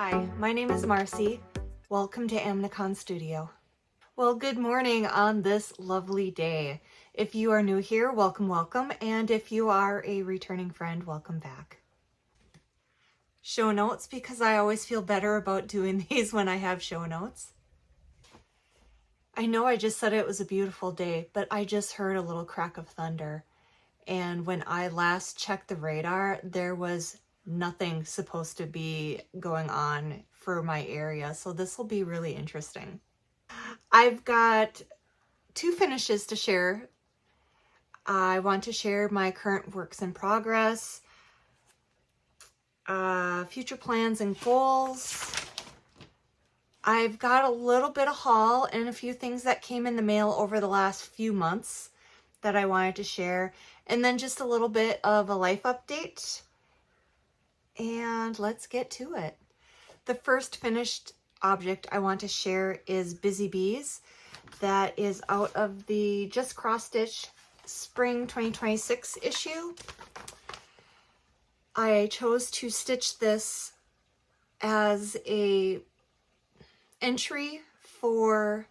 Hi, my name is Marcy. Welcome to Amnicon Studio. Well, good morning on this lovely day. If you are new here, welcome, welcome. And if you are a returning friend, welcome back. Show notes, because I always feel better about doing these when I have show notes. I know I just said it was a beautiful day, but I just heard a little crack of thunder. And when I last checked the radar, there was nothing supposed to be going on for my area. So this will be really interesting. I've got two finishes to share. I want to share my current works in progress, future plans and goals. I've got a little bit of haul and a few things that came in the mail over the last few months that I wanted to share. And then just a little bit of a life update. And let's get to it. The first finished object I want to share is Busy Bees. That is out of the Just Cross Stitch Spring 2026 issue. I chose to stitch this as a entry for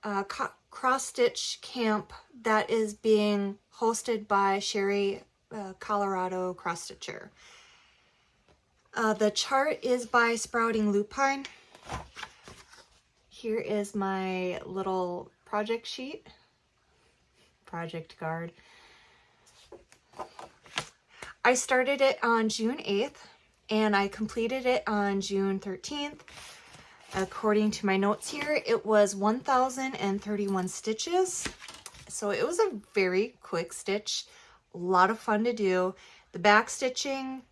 a cross stitch camp that is being hosted by Sherry, Colorado cross stitcher. The chart is by Sprouting Lupine. Here is my little project sheet, project card. I started it on June 8th and I completed it on June 13th. According to my notes here, it was 1,031 stitches. So it was a very quick stitch, a lot of fun to do. The back stitching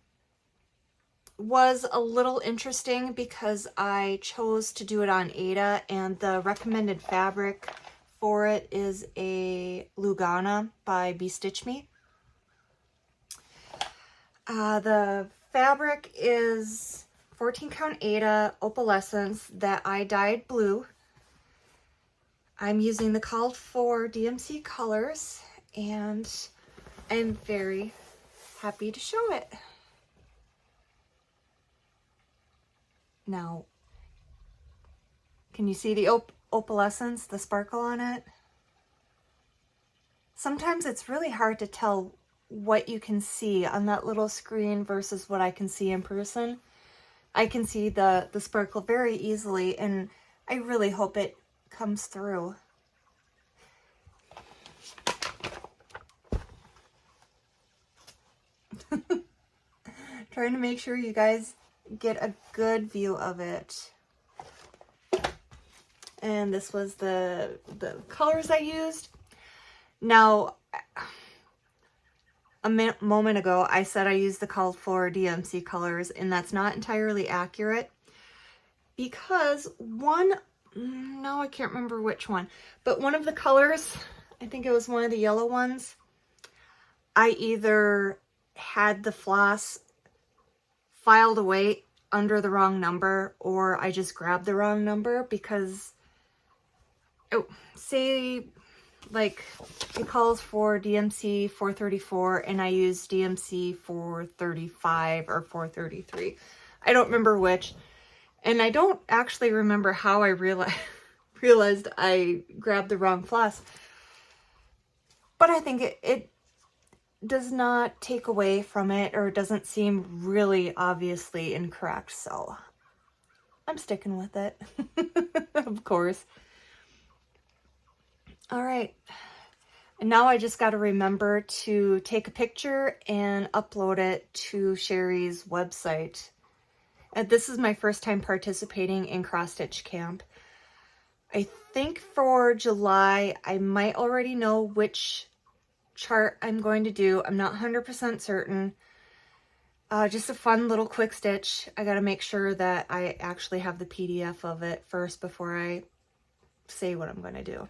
was a little interesting because I chose to do it on Aida, and the recommended fabric for it is a Lugana by Stitch Me. The fabric is 14 count Aida opalescence that I dyed blue. I'm using the called for DMC colors, and I'm very happy to show it. Now, can you see the opalescence, the sparkle on it? Sometimes it's really hard to tell what you can see on that little screen versus what I can see in person. I can see the sparkle very easily, and I really hope it comes through. Trying to make sure you guys get a good view of it. And this was the colors I used. Now, a moment ago, I said I used the called for DMC colors, and that's not entirely accurate because no, I can't remember which one, but one of the colors, I think it was one of the yellow ones, I either had the floss filed away under the wrong number, or I just grabbed the wrong number because, say like it calls for DMC 434 and I used DMC 435 or 433. I don't remember which, and I don't actually remember how I realized I grabbed the wrong floss, but I think it does not take away from it, or doesn't seem really obviously incorrect, so I'm sticking with it. Of course. All right, and now I just got to remember to take a picture and upload it to Sherry's website. And this is my first time participating in cross stitch camp. I think for July I might already know which chart I'm going to do. I'm not 100% certain. Just a fun little quick stitch. I got to make sure that I actually have the PDF of it first before I say what I'm going to do.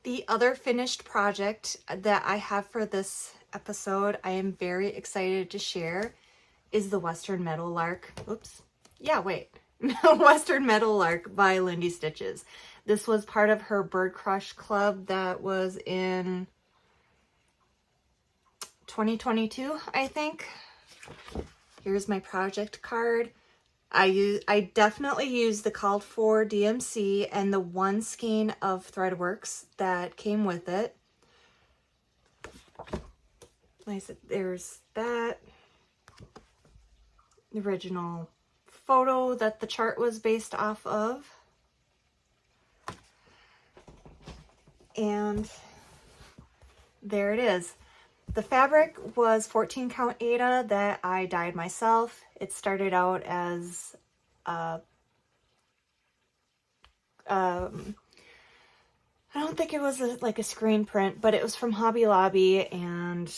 The other finished project that I have for this episode, I am very excited to share, is the Western Meadowlark. Oops. Yeah, wait. Western Meadowlark by Lindy Stitches. This was part of her Bird Crush Club that was in 2022, I think. Here's my project card. I definitely used the called for DMC and the one skein of Threadworks that came with it. Like I said, there's that. The original photo that the chart was based off of. And there it is. The fabric was 14 count Aida that I dyed myself. It started out as I don't think it was like a screen print, but it was from Hobby Lobby, and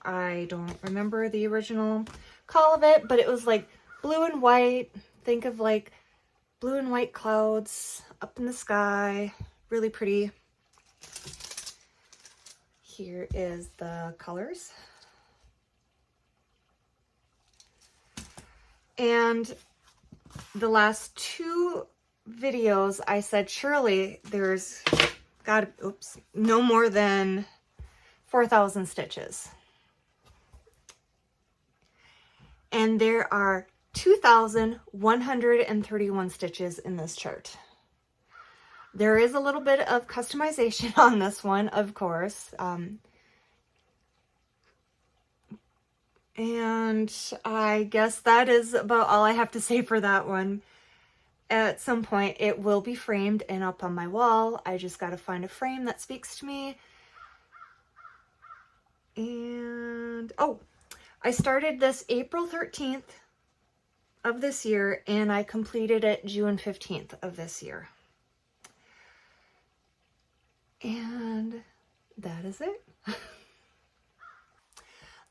I don't remember the original call of it, but it was like blue and white. Think of like blue and white clouds up in the sky. Really pretty. Here is the colors. And the last two videos I said surely there's no more than 4,000 stitches. And there are 2,131 stitches in this chart. There is a little bit of customization on this one, of course. And I guess that is about all I have to say for that one. At some point, it will be framed and up on my wall. I just got to find a frame that speaks to me. And, oh, I started this April 13th of this year, and I completed it June 15th of this year. And that is it.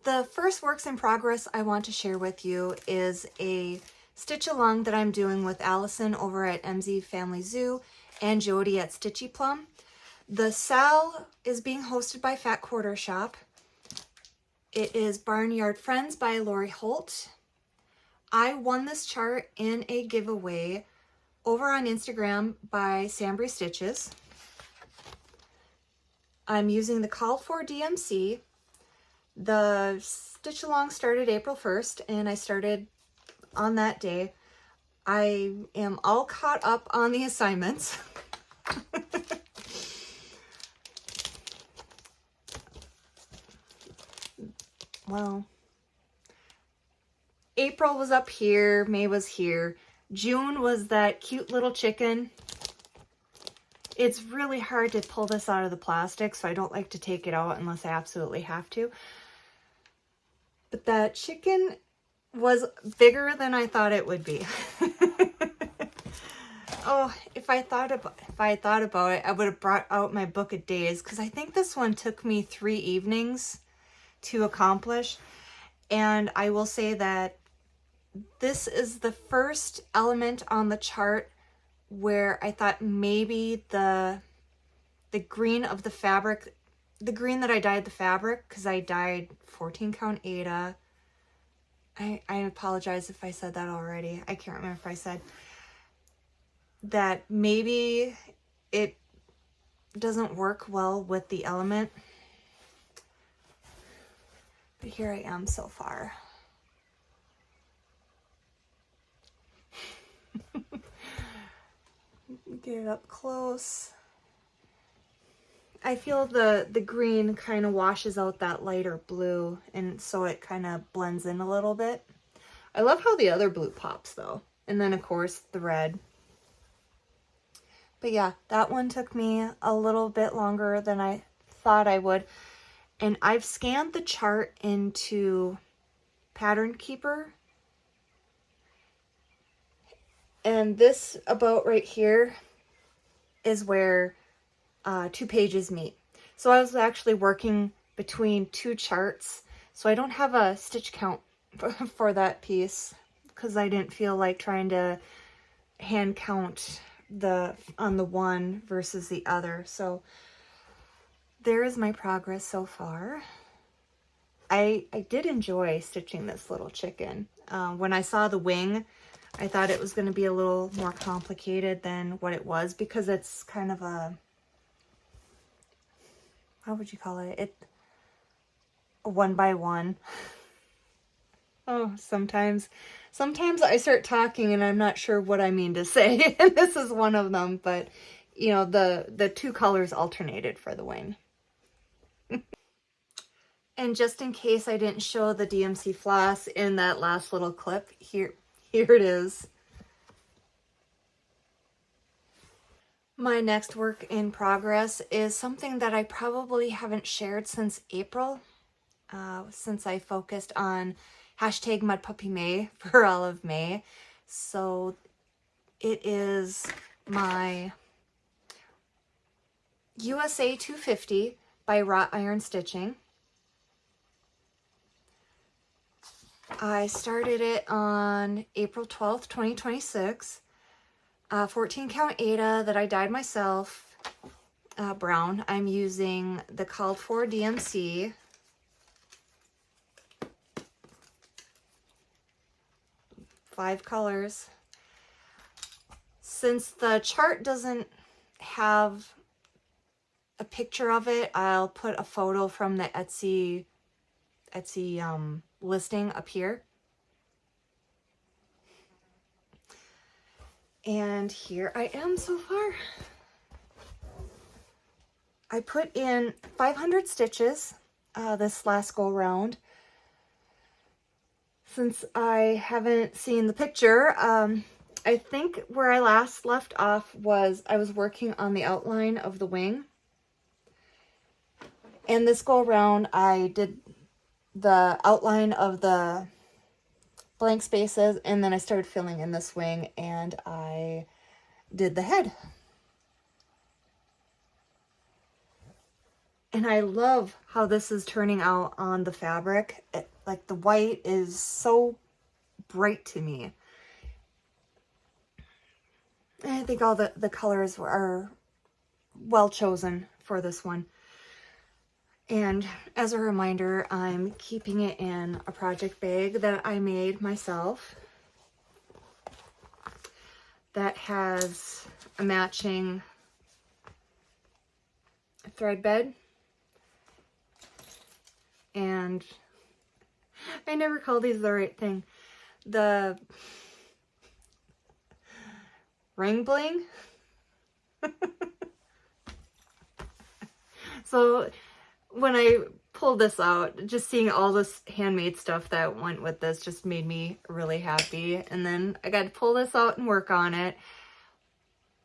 The first works in progress I want to share with you is a stitch along that I'm doing with Alison over at MZ Family Zoo and Jody at Stitchy Plum. The SAL is being hosted by Fat Quarter Shop. It is Barnyard Friends by Lori Holt. I won this chart in a giveaway over on Instagram by Lindy Stitches. I'm using the call for DMC. The stitch along started April 1st, and I started on that day. I am all caught up on the assignments. Well, April was up here, May was here, June was that cute little chicken. It's really hard to pull this out of the plastic, so I don't like to take it out unless I absolutely have to. But that chicken was bigger than I thought it would be. Oh, if I thought about it, I would have brought out my book of days, because I think this one took me 3 evenings to accomplish. And I will say that this is the first element on the chart where I thought maybe the green of the fabric, the green that I dyed the fabric, because I dyed 14 count Aida. I apologize if I said that already. I can't remember if I said that maybe it doesn't work well with the element. But here I am so far. Get it up close. I feel the green kind of washes out that lighter blue, and so it kind of blends in a little bit. I love how the other blue pops though. And then of course the red. But yeah, that one took me a little bit longer than I thought I would. And I've scanned the chart into Pattern Keeper. And this about right here is where 2 pages meet. So I was actually working between 2 charts. So I don't have a stitch count for that piece, because I didn't feel like trying to hand count on the one versus the other. So there is my progress so far. I did enjoy stitching this little chicken. When I saw the wing, I thought it was going to be a little more complicated than what it was, because it's kind of a, how would you call it? A 1 by 1. Oh, sometimes I start talking and I'm not sure what I mean to say. And this is one of them, but you know, the two colors alternated for the wing. And just in case I didn't show the DMC floss in that last little clip, here it is. My next work in progress is something that I probably haven't shared since April, since I focused on hashtag #MudPuppyMay for all of May. So it is my USA 250 by Wrought Iron Stitching. I started it on April 12th, 2026. 14 count Aida that I dyed myself, brown. I'm using the called for DMC. Five colors. Since the chart doesn't have a picture of it, I'll put a photo from the Etsy listing up here. And here I am so far. I put in 500 stitches this last go round. Since I haven't seen the picture, I think where I last left off was I was working on the outline of the wing. And this go around, I did the outline of the blank spaces, and then I started filling in this wing, and I did the head. And I love how this is turning out on the fabric. Like the white is so bright to me. And I think all the colors are well chosen for this one. And as a reminder, I'm keeping it in a project bag that I made myself that has a matching thread bed. And I never call these the right thing. The ring bling. So when I pulled this out, just seeing all this handmade stuff that went with this just made me really happy. And then I got to pull this out and work on it.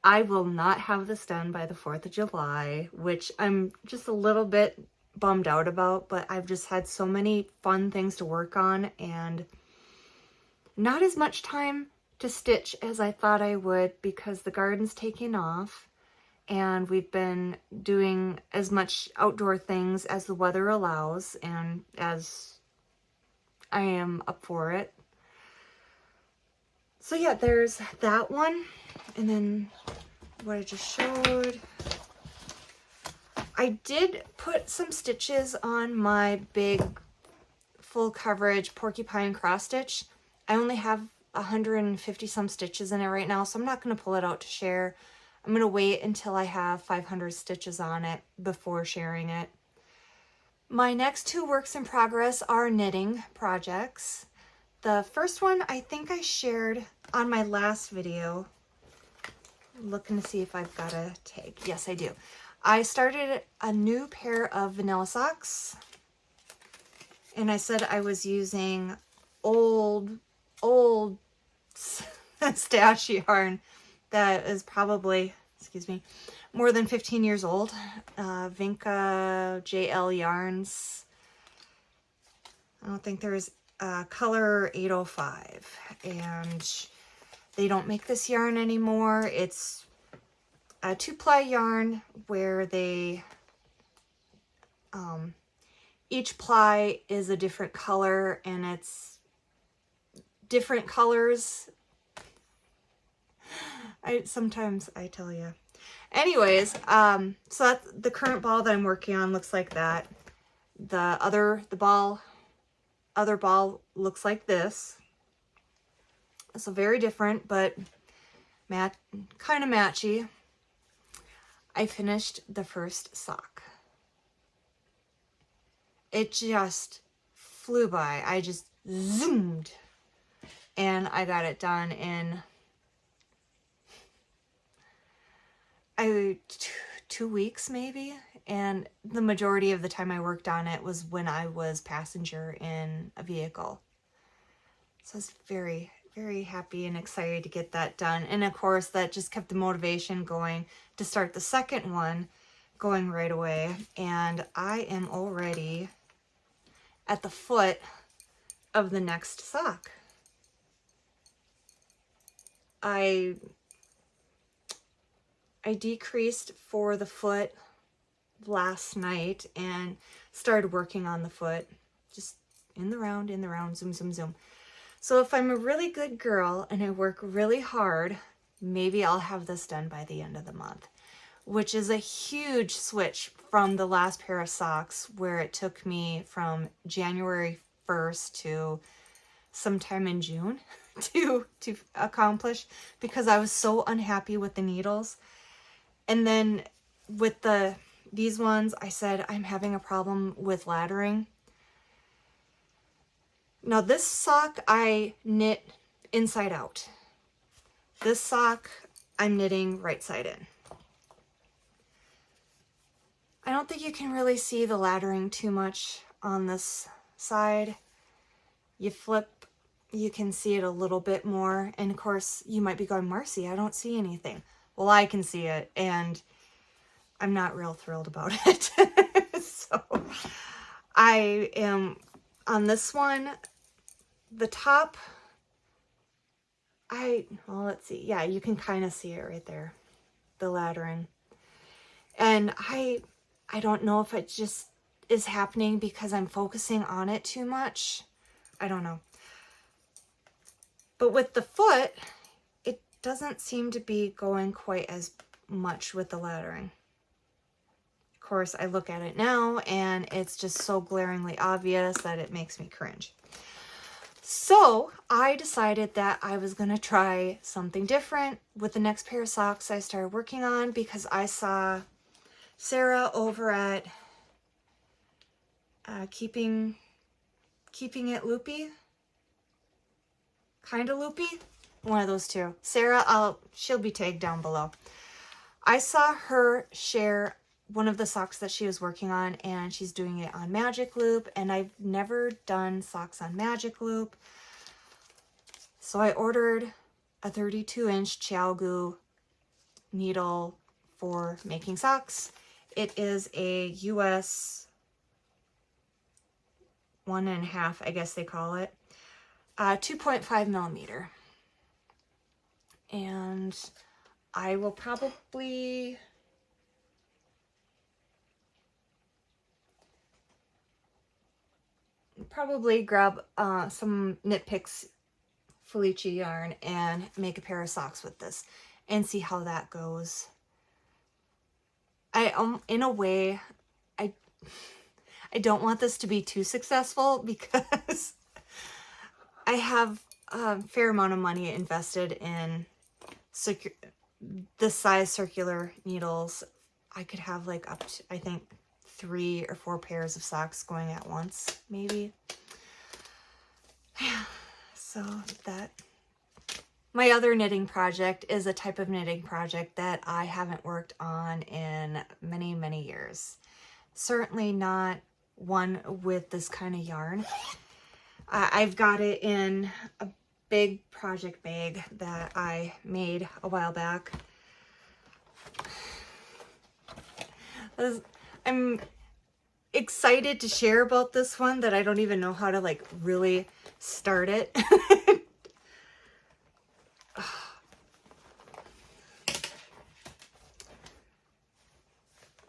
I will not have this done by the 4th of July, which I'm just a little bit bummed out about, but I've just had so many fun things to work on and not as much time to stitch as I thought I would because the garden's taking off. And we've been doing as much outdoor things as the weather allows and as I am up for it. So yeah, there's that one. And then what I just showed. I did put some stitches on my big full coverage porcupine cross stitch. I only have 150 some stitches in it right now, so I'm not going to pull it out to share. I'm going to wait until I have 500 stitches on it before sharing it. My next two works in progress are knitting projects. The first one I think I shared on my last video. I'm looking to see if I've got a tag. Yes, I do. I started a new pair of vanilla socks. And I said I was using old stash yarn that is probably, excuse me, more than 15 years old. Vinca JL yarns. I don't think there's color 805. And they don't make this yarn anymore. It's a 2-ply yarn where they, each ply is a different color and it's different colors. Sometimes I tell you. Anyways, so that's the current ball that I'm working on looks like that. The other ball looks like this. So very different, but kind of matchy. I finished the first sock. It just flew by. zoomed. And I got it done in 2 weeks maybe. And the majority of the time I worked on it was when I was passenger in a vehicle. So I was very, very happy and excited to get that done. And of course, that just kept the motivation going to start the second one going right away. And I am already at the foot of the next sock. I decreased for the foot last night and started working on the foot, just in the round, zoom, zoom, zoom. So if I'm a really good girl and I work really hard, maybe I'll have this done by the end of the month, which is a huge switch from the last pair of socks where it took me from January 1st to sometime in June to accomplish, because I was so unhappy with the needles. And then with these ones, I said I'm having a problem with laddering. Now this sock I knit inside out. This sock I'm knitting right side in. I don't think you can really see the laddering too much on this side. You flip, you can see it a little bit more. And of course, you might be going, Marcy, I don't see anything. Well, I can see it, and I'm not real thrilled about it. So I am on this one, the top, well, let's see. Yeah, you can kind of see it right there, the laddering. And I don't know if it just is happening because I'm focusing on it too much. I don't know. But with the foot, it doesn't seem to be going quite as much with the laddering. Of course, I look at it now and it's just so glaringly obvious that it makes me cringe. So I decided that I was going to try something different with the next pair of socks I started working on, because I saw Sarah over at Keeping It Loopy, Kinda Loopy, one of those two. Sarah, she'll be tagged down below. I saw her share one of the socks that she was working on, and she's doing it on Magic Loop, and I've never done socks on Magic Loop. So I ordered a 32-inch ChiaoGoo needle for making socks. It is a US 1.5, I guess they call it, 2.5 millimeter. And I will probably grab some Knit Picks Fleece yarn and make a pair of socks with this and see how that goes. In a way, I don't want this to be too successful, because I have a fair amount of money invested in this size circular needles. I could have like up to, I think, 3 or 4 pairs of socks going at once, maybe. So that, my other knitting project is a type of knitting project that I haven't worked on in many, many years. Certainly not one with this kind of yarn. I've got it in a big project bag that I made a while back. I'm excited to share about this one that I don't even know how to like really start it.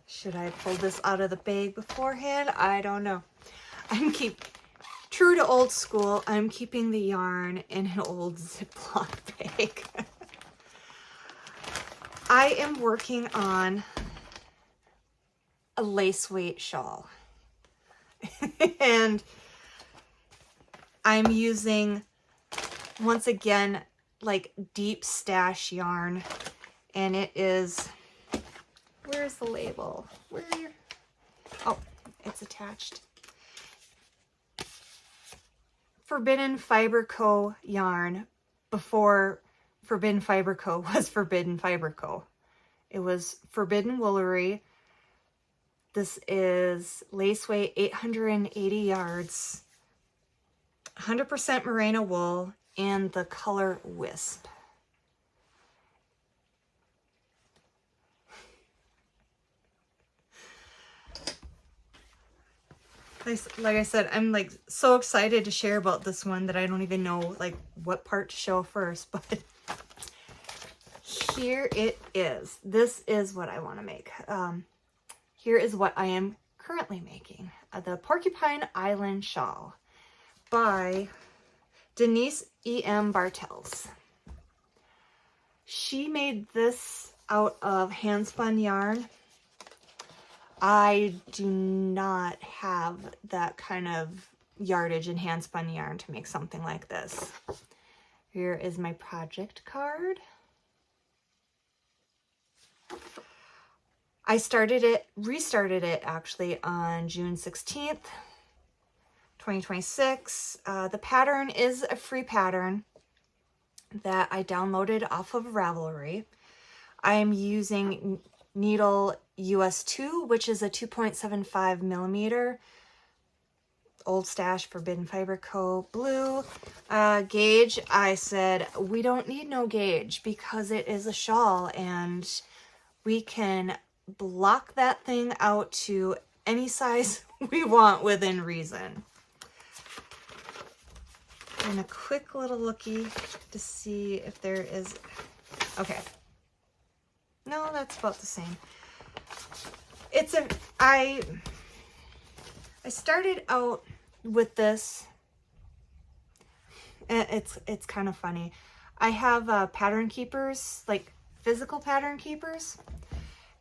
Should I pull this out of the bag beforehand? I don't know. True to old school, I'm keeping the yarn in an old Ziploc bag. I am working on a lace weight shawl. And I'm using, once again, like deep stash yarn. And it is, where's the label? Oh, it's attached. Forbidden Fiber Co. yarn before Forbidden Fiber Co. was Forbidden Fiber Co. It was Forbidden Woolery. This is lace weight 880 yards, 100% merino wool, and the color Wisp. Like I said, I'm like so excited to share about this one that I don't even know like what part to show first, but here it is. This is what I want to make. Here is what I am currently making. The Porcupine Island Shawl by Denise E.M. Bartels. She made this out of hand spun yarn. I do not have that kind of yardage in hand spun yarn to make something like this. Here is my project card. I restarted it actually on June 16th, 2026. The pattern is a free pattern that I downloaded off of Ravelry. I'm using needle US 2, which is a 2.75 millimeter. Old Stash Forbidden Fiber Co. blue. Gauge, I said, we don't need no gauge because it is a shawl and we can block that thing out to any size we want within reason. And a quick little looky to see if there is, okay. No, that's about the same. I started out with this. It's kind of funny. I have pattern keepers, like physical pattern keepers.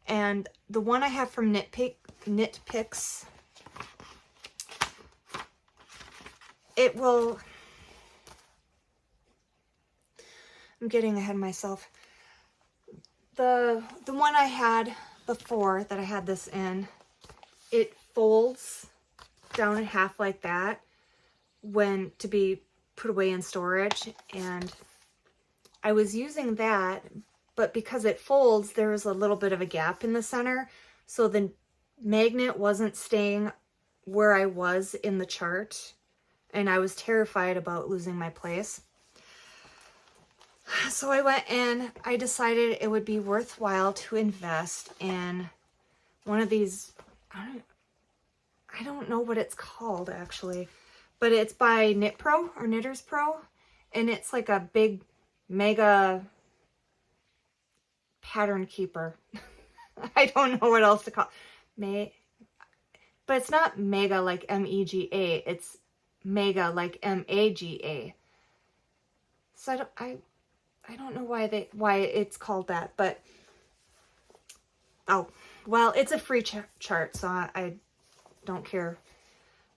And the one I have from Knit Picks, it will, I'm getting ahead of myself. The one I had before that I had this in, it folds down in half like that when to be put away in storage, and I was using that, but because it folds, there was a little bit of a gap in the center, so the magnet wasn't staying where I was in the chart, and I was terrified about losing my place. So I went and I decided it would be worthwhile to invest in one of these, I don't know what it's called actually, but it's by Knit Pro or Knitters Pro, and it's like a big mega pattern keeper. I don't know what else to call it. But it's not mega like M-E-G-A, it's mega like M-A-G-A. So I don't know why it's called that, but oh, well, it's a free chart, so I don't care.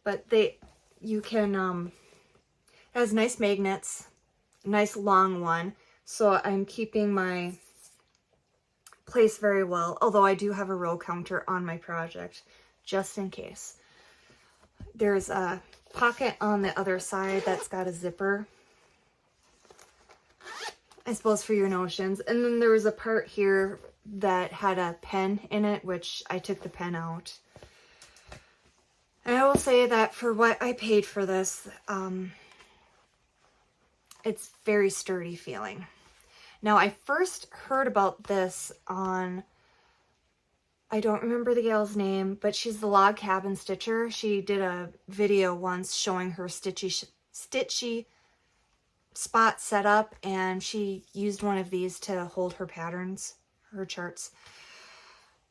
But you can, it has nice magnets, nice long one, so I'm keeping my place very well, although I do have a row counter on my project, just in case. There's a pocket on the other side that's got a zipper, I suppose, for your notions. And then there was a part here that had a pen in it, which I took the pen out. And I will say that for what I paid for this, it's very sturdy feeling. Now, I first heard about this on, I don't remember the gal's name, but she's the Log Cabin Stitcher. She did a video once showing her Stitchy spot set up, and she used one of these to hold her patterns, her charts.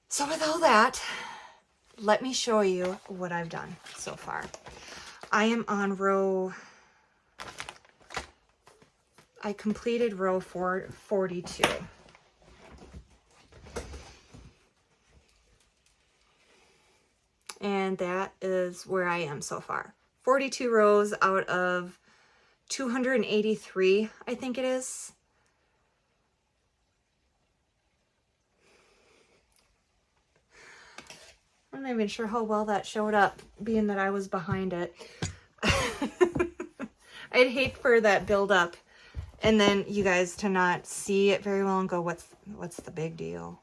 So with all that, let me show you what I've done so far. I am on I completed row 42. And that is where I am so far. 42 rows out of 283, I think it is. I'm not even sure how well that showed up, being that I was behind it. I'd hate for that build up and then you guys to not see it very well and go, what's the big deal?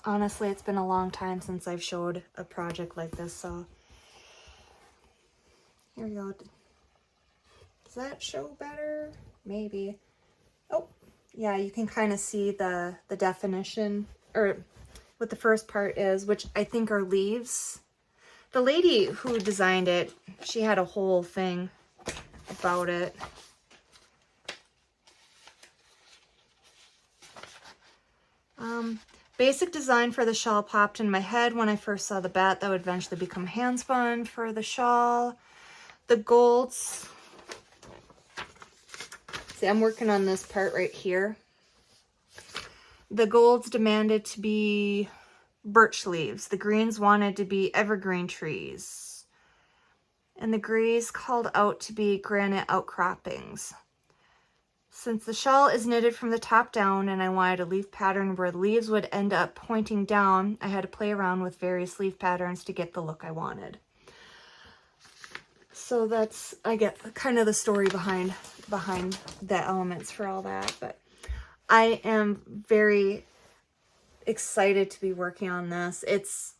Honestly, it's been a long time since I've showed a project like this, so here we go. Does that show better? Maybe. Oh, yeah, you can kind of see the definition, or what the first part is, which I think are leaves. The lady who designed it, she had a whole thing about it. Basic design for the shawl popped in my head when I first saw the bat that would eventually become handspun for the shawl. The golds. See, I'm working on this part right here. The golds demanded to be birch leaves. The greens wanted to be evergreen trees. And the grays called out to be granite outcroppings. Since the shawl is knitted from the top down and I wanted a leaf pattern where the leaves would end up pointing down, I had to play around with various leaf patterns to get the look I wanted. So that's, I get kind of the story behind the elements for all that. But I am very excited to be working on this. It's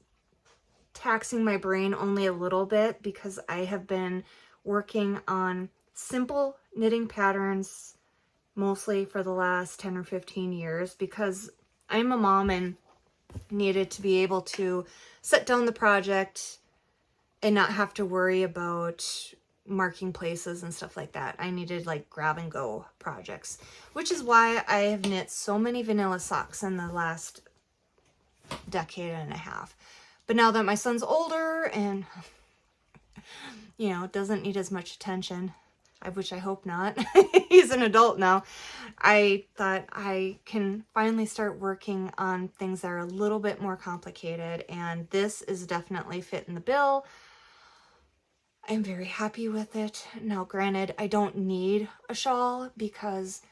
taxing my brain only a little bit because I have been working on simple knitting patterns mostly for the last 10 or 15 years because I'm a mom and needed to be able to set down the project and not have to worry about marking places and stuff like that. I needed like grab and go projects, which is why I have knit so many vanilla socks in the last decade and a half. But now that my son's older and, you know, doesn't need as much attention, which I hope not, he's an adult now, I thought I can finally start working on things that are a little bit more complicated, and this is definitely fitting the bill. I'm very happy with it. Now, granted, I don't need a shawl because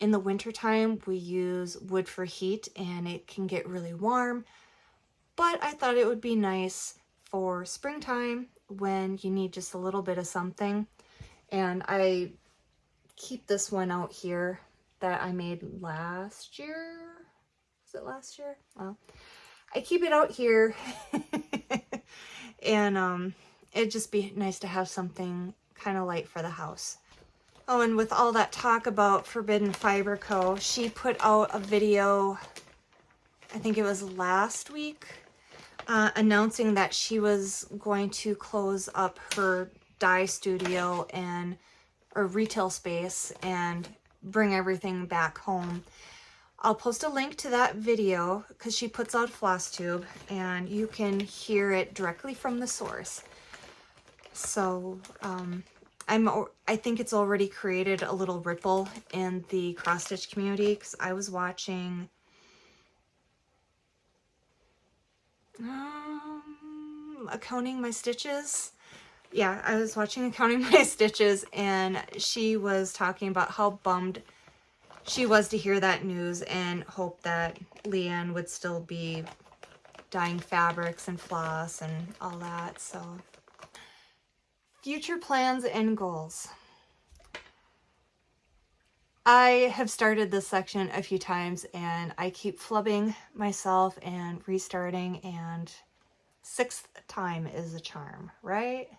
in the wintertime we use wood for heat and it can get really warm, but I thought it would be nice for springtime when you need just a little bit of something. And I keep this one out here that I made last year. Was it last year? Well, I keep it out here. And it'd just be nice to have something kind of light for the house. Oh, and with all that talk about Forbidden Fiber Co., she put out a video, I think it was last week, announcing that she was going to close up her dye studio and or retail space and bring everything back home. I'll post a link to that video because she puts out Flosstube and you can hear it directly from the source. So I think it's already created a little ripple in the cross stitch community because I was watching Accounting My Stitches. Yeah, I was watching Accounting My Stitches and she was talking about how bummed she was to hear that news and hope that Leann would still be dyeing fabrics and floss and all that. So, future plans and goals. I have started this section a few times and I keep flubbing myself and restarting, and 6th time is a charm, right?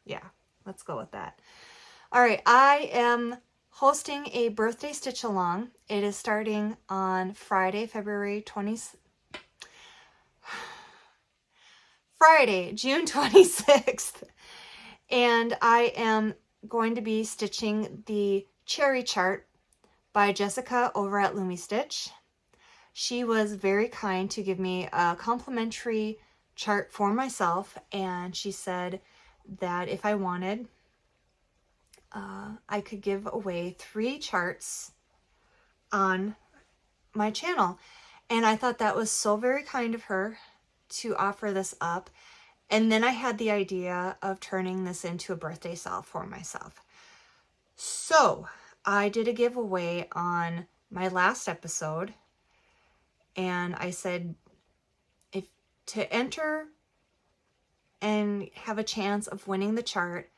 Yeah, let's go with that. All right, I am hosting a birthday stitch along. It is starting on Friday, June 26th. And I am going to be stitching the cherry chart by Jessica over at LumiStitch. She was very kind to give me a complimentary chart for myself, and she said that if I wanted, I could give away 3 charts on my channel. And I thought that was so very kind of her to offer this up. And then I had the idea of turning this into a birthday SAL for myself. So I did a giveaway on my last episode, and I said, if to enter and have a chance of winning the chart,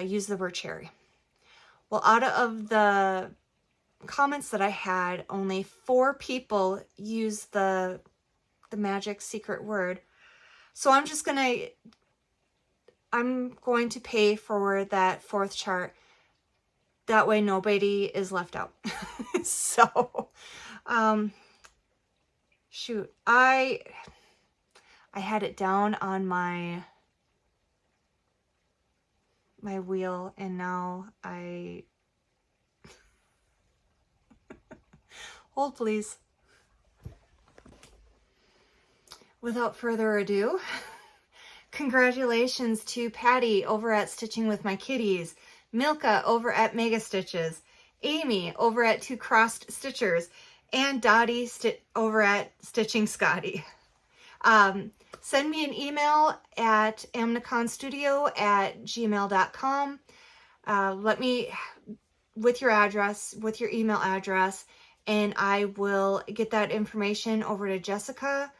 use the word cherry. Well, out of the comments that I had, only 4 people used the magic secret word. So I'm going to pay for that 4th chart. That way nobody is left out. So, shoot, I had it down on my wheel, and now hold please. Without further ado, congratulations to Patty over at Stitching with My Kitties, Milka over at Mega Stitches, Aimee over at Two Crossed Stitchers, and Dottie over at Stitching Scotty. Send me an email at amnaconstudio@gmail.com. Let me, with your email address, and I will get that information over to Jessica,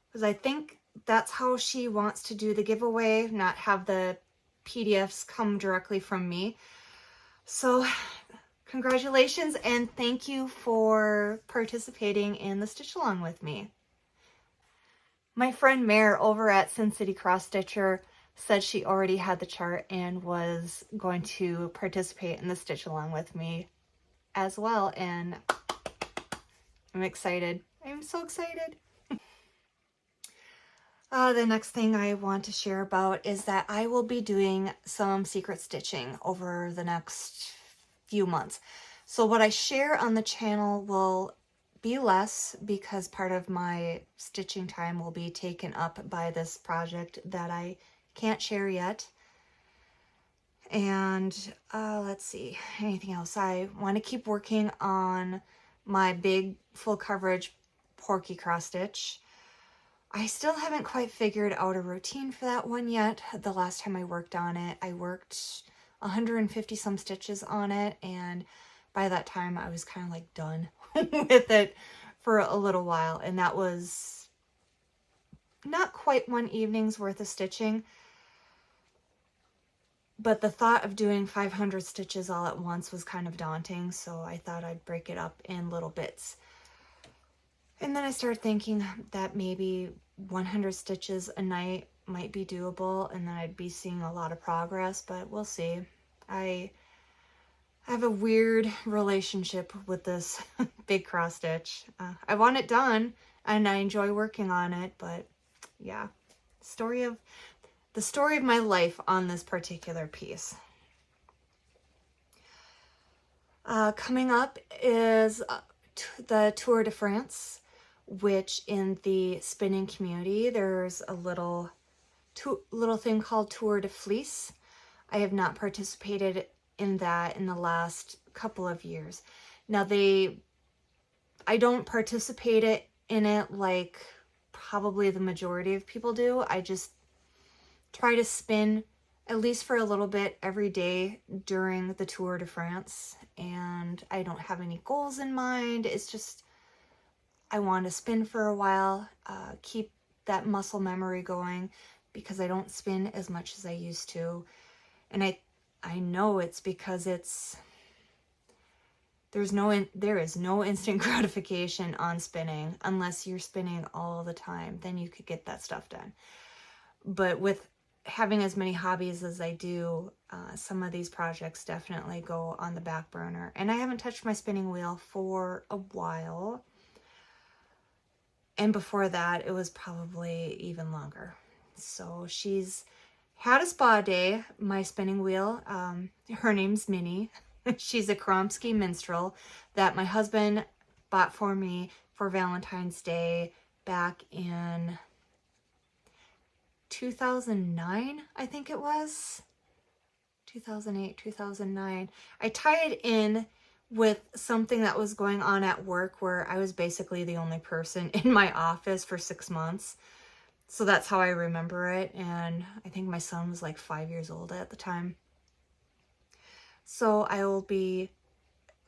because I think that's how she wants to do the giveaway, not have the PDFs come directly from me. So congratulations, and thank you for participating in the stitch along with me. My friend Mair over at Sin City Cross Stitcher said she already had the chart and was going to participate in the stitch along with me as well, and I'm excited. I'm so excited. The next thing I want to share about is that I will be doing some secret stitching over the next few months. So what I share on the channel will be less, because part of my stitching time will be taken up by this project that I can't share yet. And let's see, anything else? I want to keep working on my big full coverage Porkie cross stitch. I still haven't quite figured out a routine for that one yet. The last time I worked on it, I worked 150 some stitches on it, and by that time I was kind of like done with it for a little while, and that was not quite one evening's worth of stitching. But the thought of doing 500 stitches all at once was kind of daunting, so I thought I'd break it up in little bits. And then I started thinking that maybe 100 stitches a night might be doable, and then I'd be seeing a lot of progress, but we'll see. I have a weird relationship with this big cross stitch. I want it done, and I enjoy working on it, but yeah, the story of my life on this particular piece. Coming up is the Tour de France, which in the spinning community, there's a little thing called Tour de Fleece. I have not participated in that in the last couple of years. Now I don't participate in it like probably the majority of people do. I just try to spin at least for a little bit every day during the Tour de France, and I don't have any goals in mind. It's just I want to spin for a while, keep that muscle memory going, because I don't spin as much as I used to. And I know it's because there is no instant gratification on spinning unless you're spinning all the time. Then you could get that stuff done. But with having as many hobbies as I do, some of these projects definitely go on the back burner. And I haven't touched my spinning wheel for a while. And before that, it was probably even longer. So she's had a spa day, my spinning wheel. Her name's Minnie. She's a Kromsky minstrel that my husband bought for me for Valentine's Day back in 2009, I think it was. 2008, 2009. I tied it in with something that was going on at work where I was basically the only person in my office for 6 months. So that's how I remember it. And I think my son was like 5 years old at the time. So I will be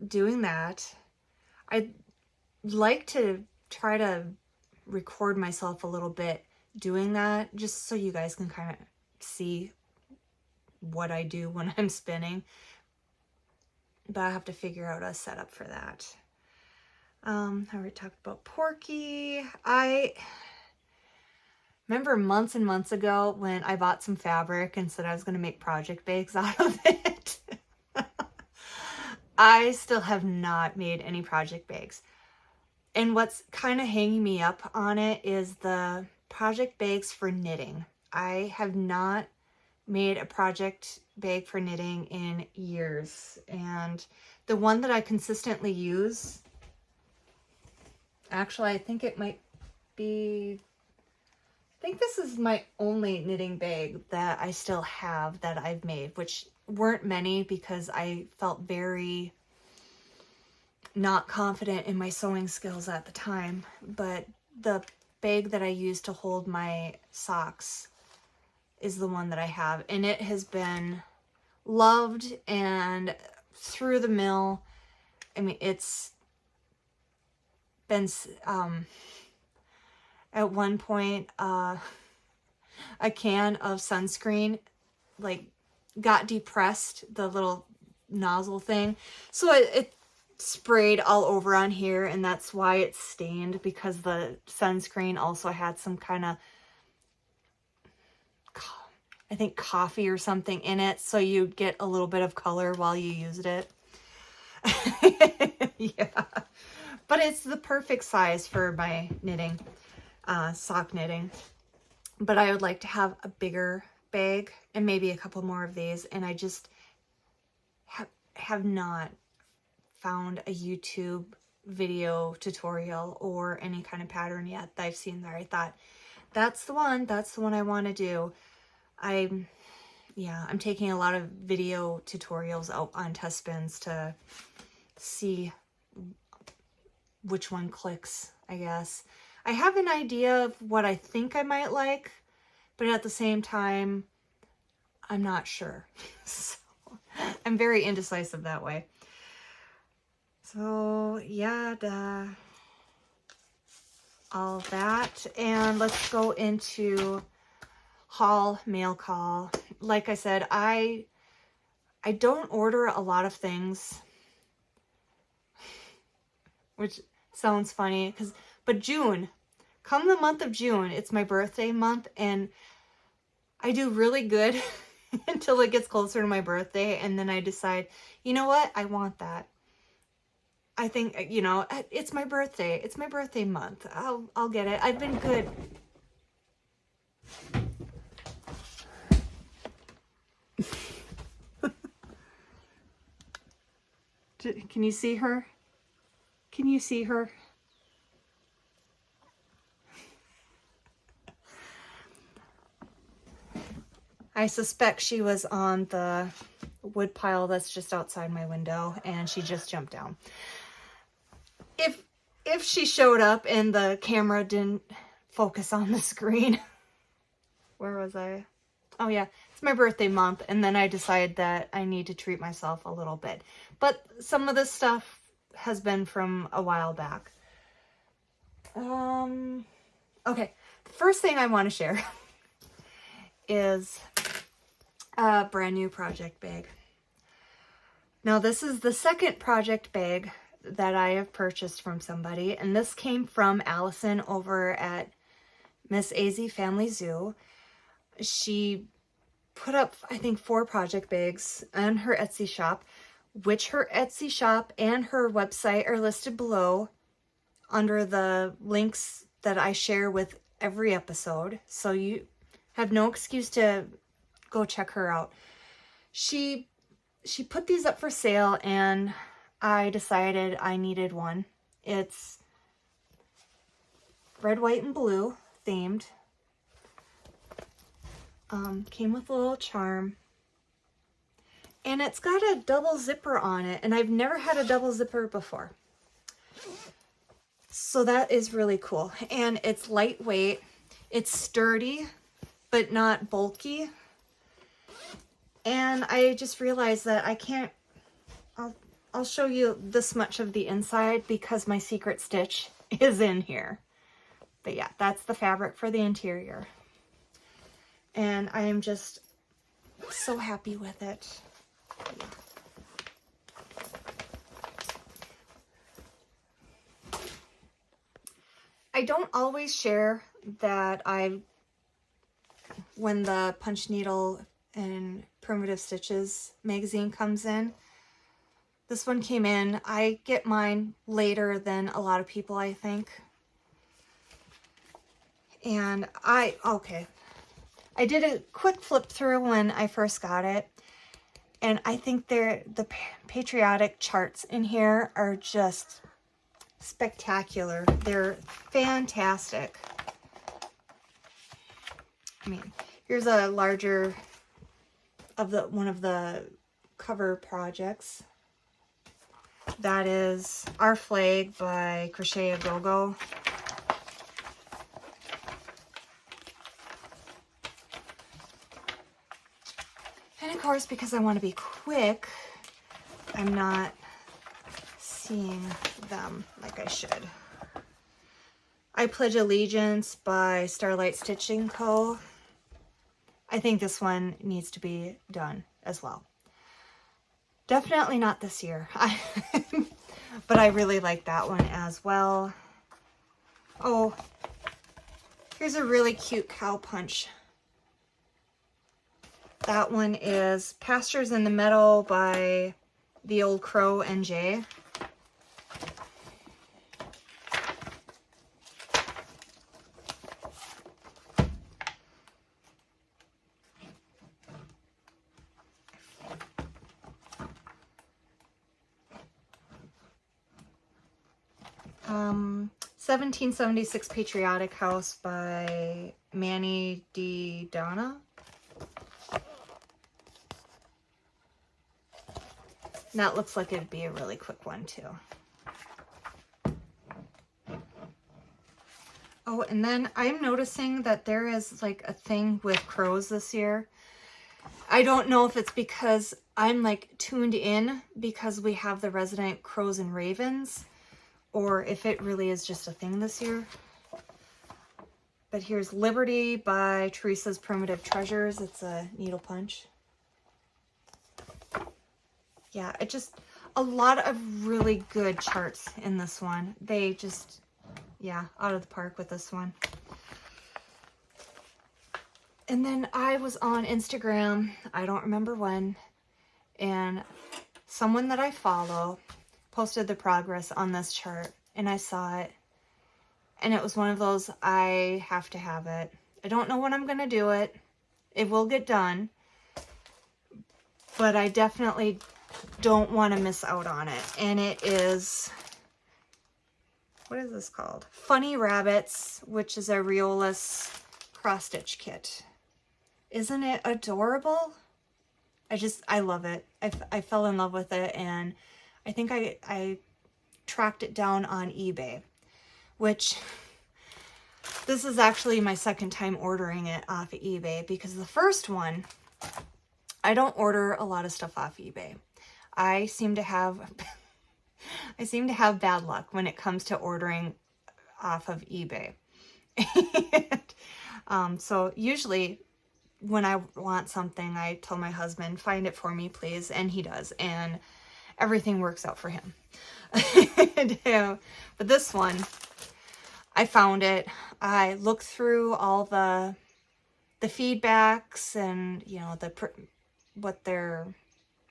doing that. I'd like to try to record myself a little bit doing that, just so you guys can kind of see what I do when I'm spinning. But I have to figure out a setup for that. I already talked about Porkie. I remember months and months ago when I bought some fabric and said I was going to make project bags out of it. I still have not made any project bags. And what's kind of hanging me up on it is the project bags for knitting. I have not made a project bag for knitting in years. And the one that I consistently use, actually, I think it might be, I think this is my only knitting bag that I still have that I've made, which weren't many because I felt very not confident in my sewing skills at the time. But the bag that I use to hold my socks is the one that I have, and it has been loved and through the mill. I mean, it's been at one point a can of sunscreen like got depressed, the little nozzle thing, so it sprayed all over on here, and that's why it's stained, because the sunscreen also had some kind of, I think, coffee or something in it, so you'd get a little bit of color while you used it. Yeah, but it's the perfect size for my knitting, sock knitting. But I would like to have a bigger bag and maybe a couple more of these, and I just have not found a YouTube video tutorial or any kind of pattern yet that I've seen there. I thought, that's the one I want to do. I'm taking a lot of video tutorials out on test spins to see which one clicks, I guess. I have an idea of what I think I might like, but at the same time, I'm not sure. So I'm very indecisive that way. So yeah, all that. And let's go into haul, mail call. Like I said, I don't order a lot of things, which sounds funny, but June, come the month of June, it's my birthday month, and I do really good until it gets closer to my birthday, and then I decide, you know what, I want that. I think, you know, it's my birthday. It's my birthday month. I'll get it. I've been good. Can you see her? Can you see her? I suspect she was on the wood pile that's just outside my window, and she just jumped down. If she showed up and the camera didn't focus on the screen. Where was I? Oh yeah, it's my birthday month, and then I decided that I need to treat myself a little bit. But some of this stuff has been from a while back. Okay, the first thing I want to share is a brand new project bag. Now this is the second project bag that I have purchased from somebody, and this came from Alison over at Miss AZ Family Zoo. She put up, I think, 4 project bags on her Etsy shop, which her Etsy shop and her website are listed below under the links that I share with every episode, so you have no excuse to go check her out. She put these up for sale, and I decided I needed one. It's red, white, and blue themed. Came with a little charm, and it's got a double zipper on it, and I've never had a double zipper before, so that is really cool. And it's lightweight, it's sturdy but not bulky, and I just realized that I can't, I'll show you this much of the inside because my secret stitch is in here. But yeah, that's the fabric for the interior. And I am just so happy with it. I don't always share that when the Punch Needle and Primitive Stitches magazine comes in. This one came in. I get mine later than a lot of people, I think. And I did a quick flip through when I first got it. And I think the patriotic charts in here are just spectacular. They're fantastic. I mean, here's a larger of one of the cover projects. That is Our Flag by Crochet A Go-Go. And of course, because I want to be quick, I'm not seeing them like I should. I Pledge Allegiance by Starlight Stitching Co. I think this one needs to be done as well. Definitely not this year. But I really like that one as well. Oh, here's a really cute cow punch. That one is Pastures in the Meadow by The Old Crow NJ. Um, 1776 Patriotic House by Manny D. Donna. That looks like it'd be a really quick one too. Oh, and then I'm noticing that there is like a thing with crows this year. I don't know if it's because I'm like tuned in because we have the resident crows and ravens, or if it really is just a thing this year. But here's Liberty by Teresa's Primitive Treasures. It's a needle punch. Yeah, it just, a lot of really good charts in this one. They just, yeah, out of the park with this one. And then I was on Instagram, I don't remember when, and someone that I follow posted the progress on this chart, and I saw it, and it was one of those, I have to have it. I don't know when I'm going to do it. It will get done, but I definitely don't want to miss out on it. And it is, what is this called? Funny Rabbits, which is a Riolis cross stitch kit. Isn't it adorable? I love it. I fell in love with it, and I think I tracked it down on eBay, which this is actually my second time ordering it off of eBay, because the first one, I don't order a lot of stuff off eBay. I seem to have bad luck when it comes to ordering off of eBay. So usually when I want something, I tell my husband, find it for me, please. And he does. And everything works out for him. But this one, I found it. I looked through all the feedbacks and, you know, what their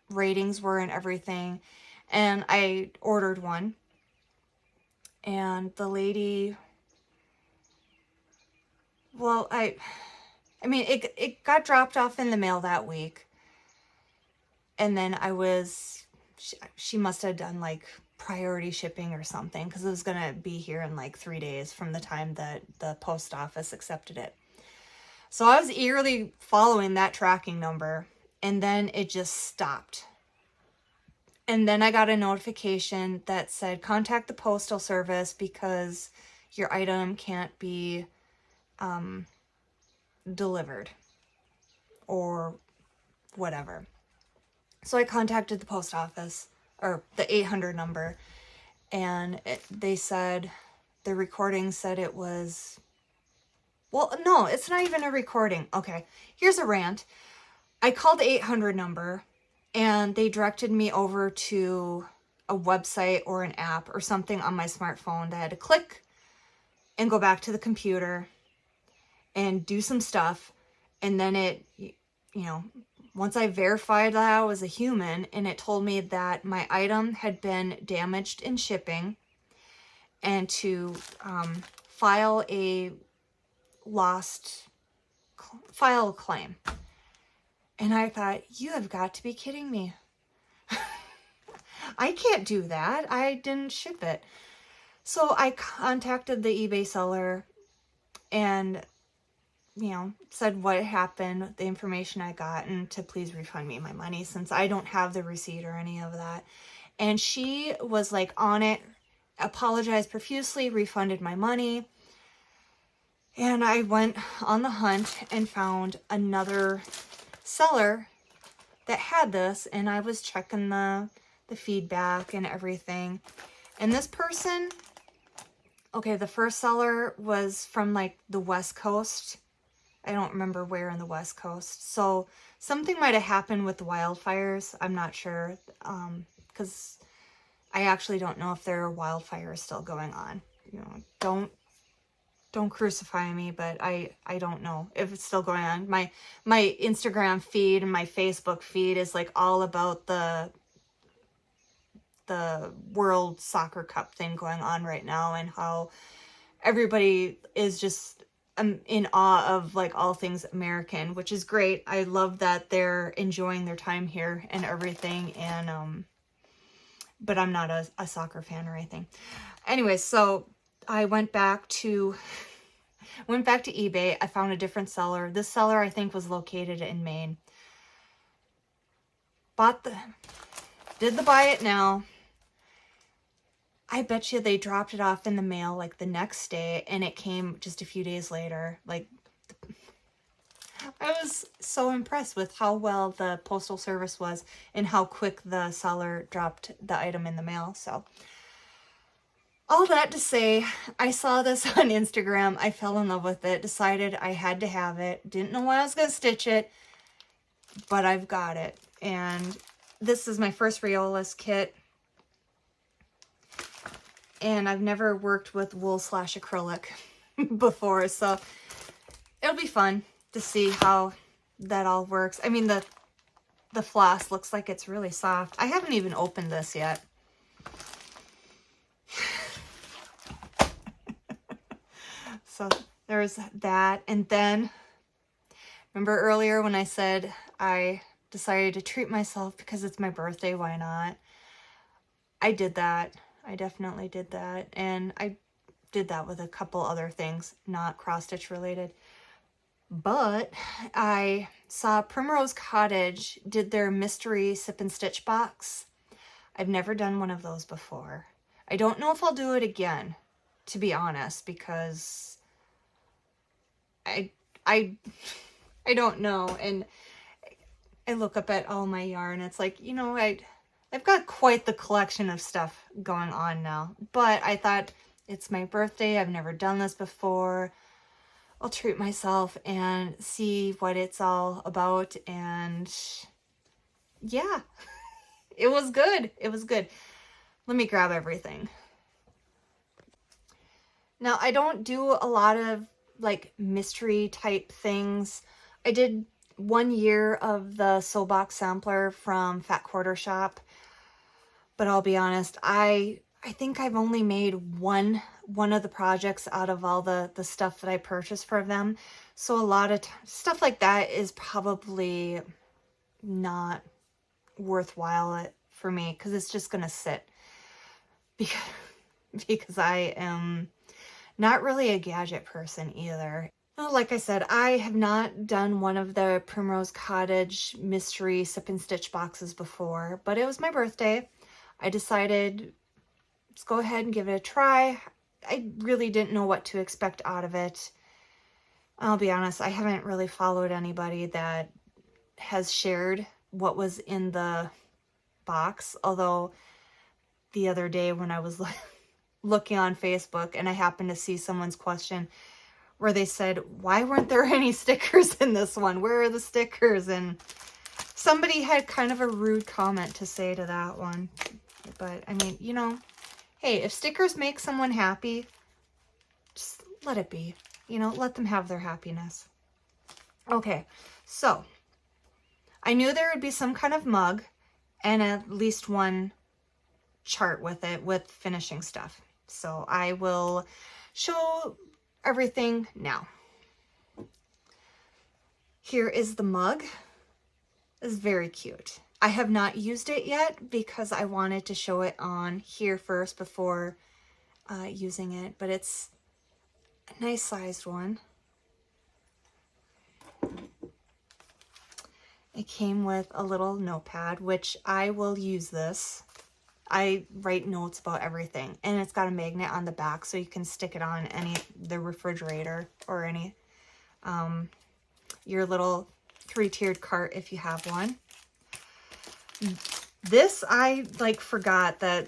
ratings were and everything. And I ordered one. And the lady, well, I mean, it got dropped off in the mail that week. And then she must have done like priority shipping or something, because it was going to be here in like 3 days from the time that the post office accepted it. So I was eagerly following that tracking number, and then it just stopped. And then I got a notification that said, contact the postal service because your item can't be delivered or whatever. So I contacted the post office, or the 800 number, and they said the recording said it was, well, no, it's not even a recording. Okay, here's a rant. I called the 800 number and they directed me over to a website or an app or something on my smartphone that I had to click and go back to the computer and do some stuff. And then it, you know, once I verified that I was a human, and it told me that my item had been damaged in shipping and to file a claim. And I thought, you have got to be kidding me. I can't do that. I didn't ship it. So I contacted the eBay seller and, you know, said what happened, the information I got, and to please refund me my money since I don't have the receipt or any of that. And she was like on it, apologized profusely, refunded my money. And I went on the hunt and found another seller that had this, and I was checking the feedback and everything. And this person, okay, the first seller was from like the West Coast. I don't remember where in the West Coast. So something might have happened with the wildfires. I'm not sure, because I actually don't know if there are wildfires still going on. You know, don't crucify me, but I don't know if it's still going on. My Instagram feed and my Facebook feed is like all about the World Soccer Cup thing going on right now, and how everybody is just in awe of like all things American, which is great. I love that they're enjoying their time here and everything, and but I'm not a soccer fan or anything. Anyway, so I went back to eBay. I found a different seller. This seller, I think, was located in Maine. Did the buy it now. I bet you they dropped it off in the mail like the next day, and it came just a few days later. Like, I was so impressed with how well the postal service was and how quick the seller dropped the item in the mail. So all that to say, I saw this on Instagram. I fell in love with it, decided I had to have it. Didn't know when I was going to stitch it, but I've got it. And this is my first Rayolas kit. And I've never worked with wool/acrylic before, so it'll be fun to see how that all works. I mean, the floss looks like it's really soft. I haven't even opened this yet. So there's that. And then, remember earlier when I said I decided to treat myself because it's my birthday, why not? I did that. I definitely did that. And I did that with a couple other things, not cross-stitch related. But I saw Primrose Cottage did their mystery sip and stitch box. I've never done one of those before. I don't know if I'll do it again, to be honest, because I don't know. And I look up at all my yarn. It's like, you know, I've got quite the collection of stuff going on now. But I thought, it's my birthday. I've never done this before. I'll treat myself and see what it's all about. And yeah, it was good. It was good. Let me grab everything. Now, I don't do a lot of like mystery type things. I did 1 year of the Sew Box sampler from Fat Quarter Shop. But I'll be honest, I think I've only made one of the projects out of all the stuff that I purchased for them. So a lot of stuff like that is probably not worthwhile for me, because it's just going to sit. Because I am not really a gadget person either. Like I said, I have not done one of the Primrose Cottage mystery sip and stitch boxes before, but it was my birthday. I decided, let's go ahead and give it a try. I really didn't know what to expect out of it. I'll be honest, I haven't really followed anybody that has shared what was in the box, although the other day when I was looking on Facebook and I happened to see someone's question where they said, why weren't there any stickers in this one? Where are the stickers? And somebody had kind of a rude comment to say to that one. But I mean, you know, hey, if stickers make someone happy, just let it be. You know, let them have their happiness. Okay, so I knew there would be some kind of mug and at least one chart with it with finishing stuff. So I will show everything now. Here is the mug. It's very cute. I have not used it yet because I wanted to show it on here first before using it, but it's a nice sized one. It came with a little notepad, which I will use this. I write notes about everything, and it's got a magnet on the back so you can stick it on the refrigerator or any your little 3-tiered cart if you have one. This I like forgot that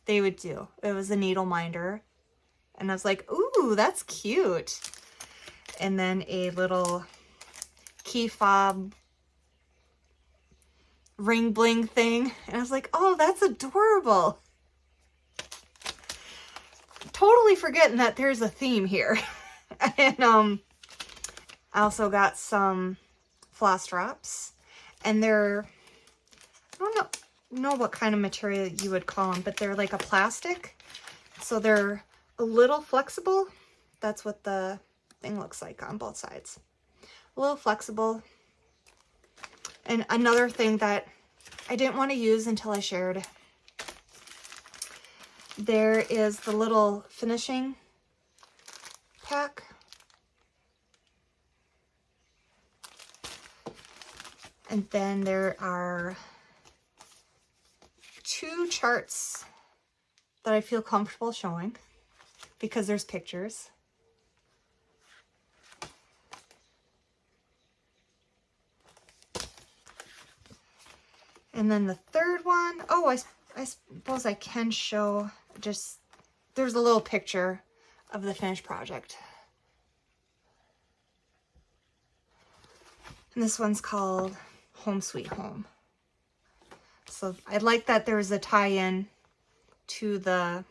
they would do. It was a needle minder, and I was like, ooh, that's cute. And then a little key fob ring bling thing, and I was like, oh, that's adorable. Totally forgetting that there's a theme here. And I also got some floss drops, and they're, I don't know what kind of material you would call them, but they're like a plastic, so they're a little flexible. That's what the thing looks like on both sides. A little flexible. And another thing that I didn't want to use until I shared, there is the little finishing pack. And then there are 2 charts that I feel comfortable showing because there's pictures. And then the third one, oh, I suppose I can show just, there's a little picture of the finished project. And this one's called Home Sweet Home. So I like that there's a tie-in to the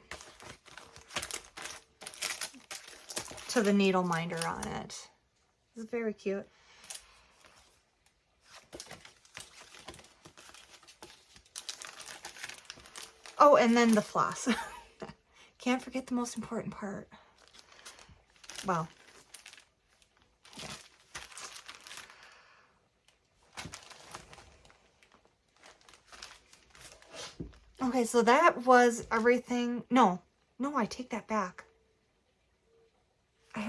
needle minder on it. It's very cute. Oh, and then the floss. Can't forget the most important part. Well, yeah. Okay, so that was everything. No, I take that back. I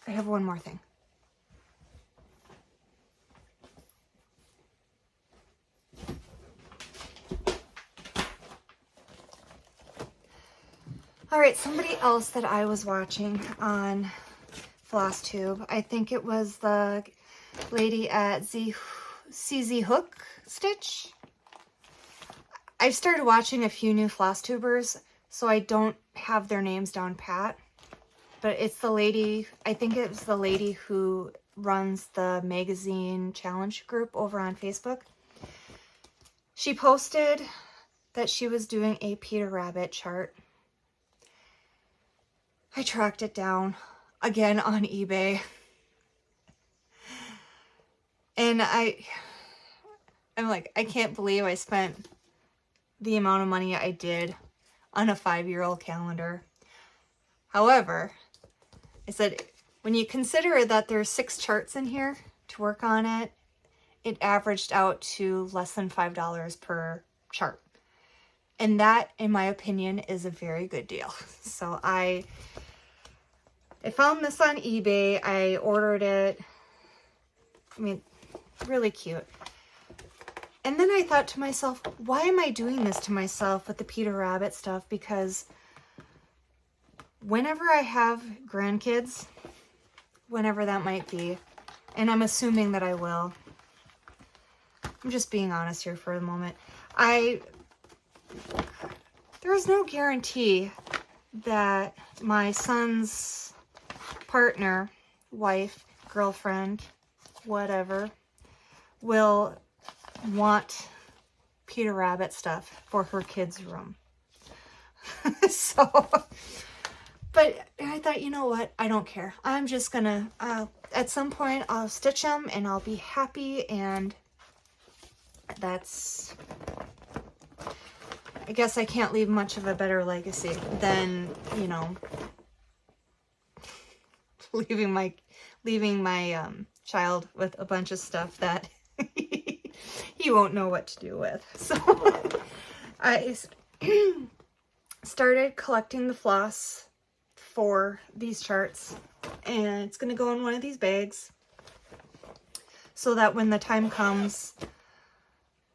have one more thing. All right, somebody else that I was watching on Flosstube, I think it was the lady at CZ Hook Stitch. I've started watching a few new Flosstubers, so I don't have their names down pat. But it's the lady, I think it was the lady who runs the magazine challenge group over on Facebook. She posted that she was doing a Peter Rabbit chart. I tracked it down again on eBay. And I'm like, I can't believe I spent the amount of money I did on a 5-year-old calendar. However, I said, when you consider that there's 6 charts in here to work on it, it averaged out to less than $5 per chart. And that, in my opinion, is a very good deal. So I found this on eBay. I ordered it. I mean, really cute. And then I thought to myself, why am I doing this to myself with the Peter Rabbit stuff? Because whenever I have grandkids, whenever that might be, and I'm assuming that I will, I'm just being honest here for a moment, they're there's no guarantee that my son's partner, wife, girlfriend, whatever, will want Peter Rabbit stuff for her kids' room. So, but I thought, you know what? I don't care. I'm just gonna, at some point, I'll stitch them and I'll be happy, and that's, I guess I can't leave much of a better legacy than, you know, leaving my child with a bunch of stuff that he won't know what to do with. So I started collecting the floss for these charts, and it's going to go in one of these bags so that when the time comes,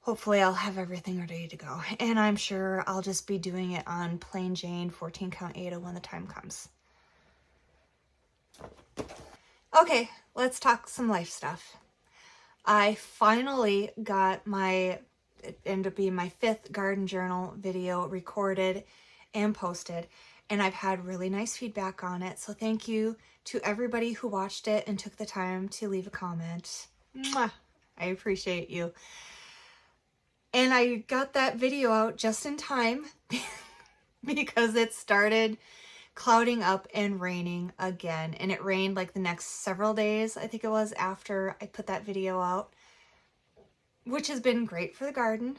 hopefully I'll have everything ready to go. And I'm sure I'll just be doing it on plain Jane 14 count Ada when the time comes. Okay, let's talk some life stuff. I finally got it ended up being my 5th garden journal video recorded and posted, and I've had really nice feedback on it. So thank you to everybody who watched it and took the time to leave a comment. Mwah! I appreciate you. And I got that video out just in time because it started clouding up and raining again. And it rained like the next several days, I think it was, after I put that video out, which has been great for the garden.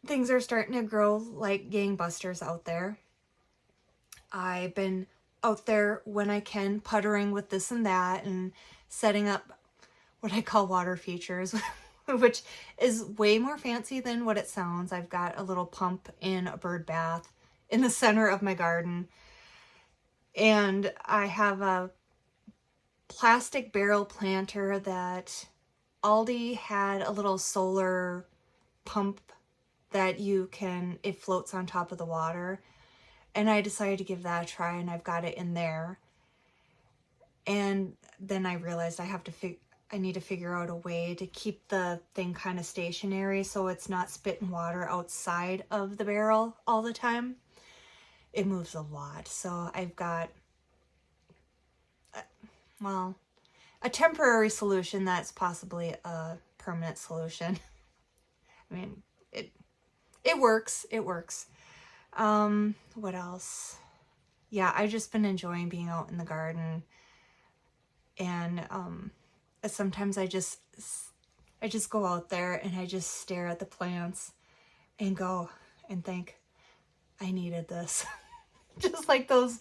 Things are starting to grow like gangbusters out there. I've been out there when I can, puttering with this and that and setting up what I call water features, which is way more fancy than what it sounds. I've got a little pump in a bird bath in the center of my garden, and I have a plastic barrel planter that Aldi had a little solar pump that it floats on top of the water, and I decided to give that a try, and I've got it in there. And then I realized I need to figure out a way to keep the thing kind of stationary so it's not spitting water outside of the barrel all the time. It moves a lot. So I've got, well, a temporary solution that's possibly a permanent solution. I mean, it works. It works. What else? Yeah, I've just been enjoying being out in the garden. And sometimes I just go out there and I just stare at the plants and go and think, I needed this. Just like those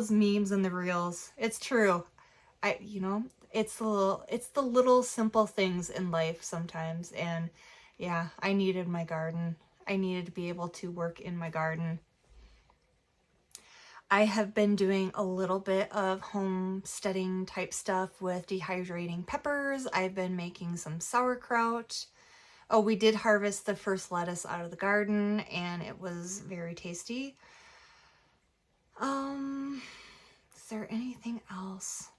memes and the reels. It's true. It's the little simple things in life sometimes. And yeah, I needed my garden. I needed to be able to work in my garden. I have been doing a little bit of homesteading type stuff with dehydrating peppers. I've been making some sauerkraut. Oh, we did harvest the first lettuce out of the garden and it was very tasty. Is there anything else?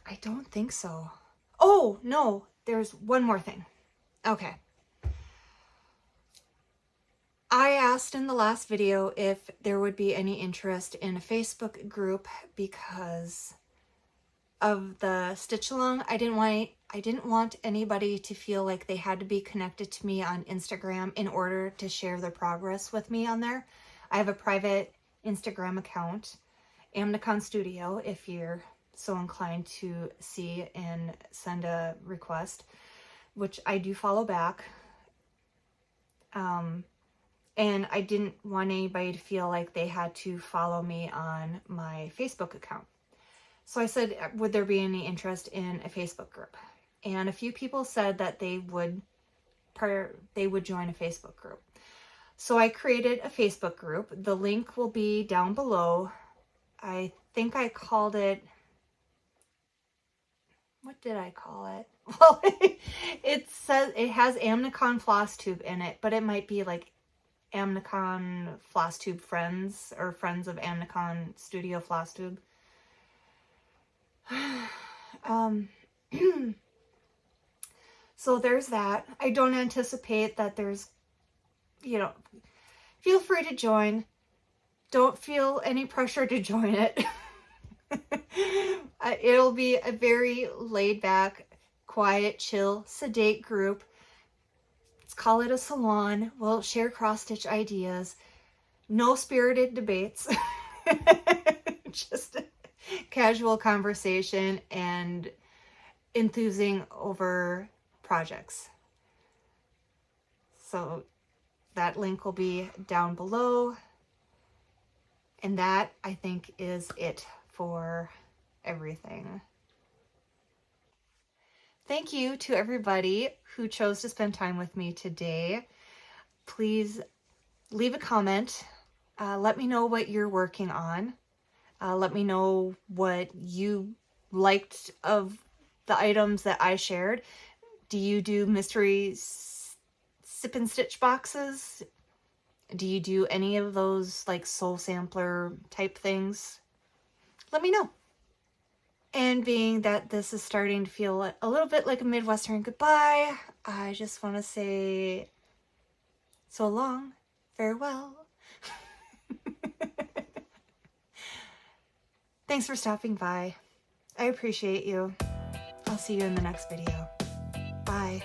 I don't think so. Oh, no, there's one more thing. Okay. I asked in the last video if there would be any interest in a Facebook group because of the stitch along. I didn't want anybody to feel like they had to be connected to me on Instagram in order to share their progress with me on there. I have a private Instagram account, Amnicon Studio, if you're so inclined to see and send a request, which I do follow back. And I didn't want anybody to feel like they had to follow me on my Facebook account. So I said, would there be any interest in a Facebook group? And a few people said that they would join a Facebook group. So I created a Facebook group. The link will be down below. I think I called it, what did I call it? Well, it says it has Amnicon Flosstube in it, but it might be like Amnicon Flosstube Friends or Friends of Amnicon Studio Flosstube. So there's that. I don't anticipate that there's, you know, feel free to join. Don't feel any pressure to join it. It'll be a very laid back, quiet, chill, sedate group. Let's call it a salon. We'll share cross-stitch ideas. No spirited debates. Just casual conversation and enthusing over projects. So that link will be down below. And that, I think, is it for everything. Thank you to everybody who chose to spend time with me today. Please leave a comment. Let me know what you're working on. Let me know what you liked of the items that I shared. Do you do mystery sip and stitch boxes? Do you do any of those like soul sampler type things? Let me know. And being that this is starting to feel a little bit like a Midwestern goodbye, I just want to say so long, farewell. Thanks for stopping by. I appreciate you. I'll see you in the next video. Bye.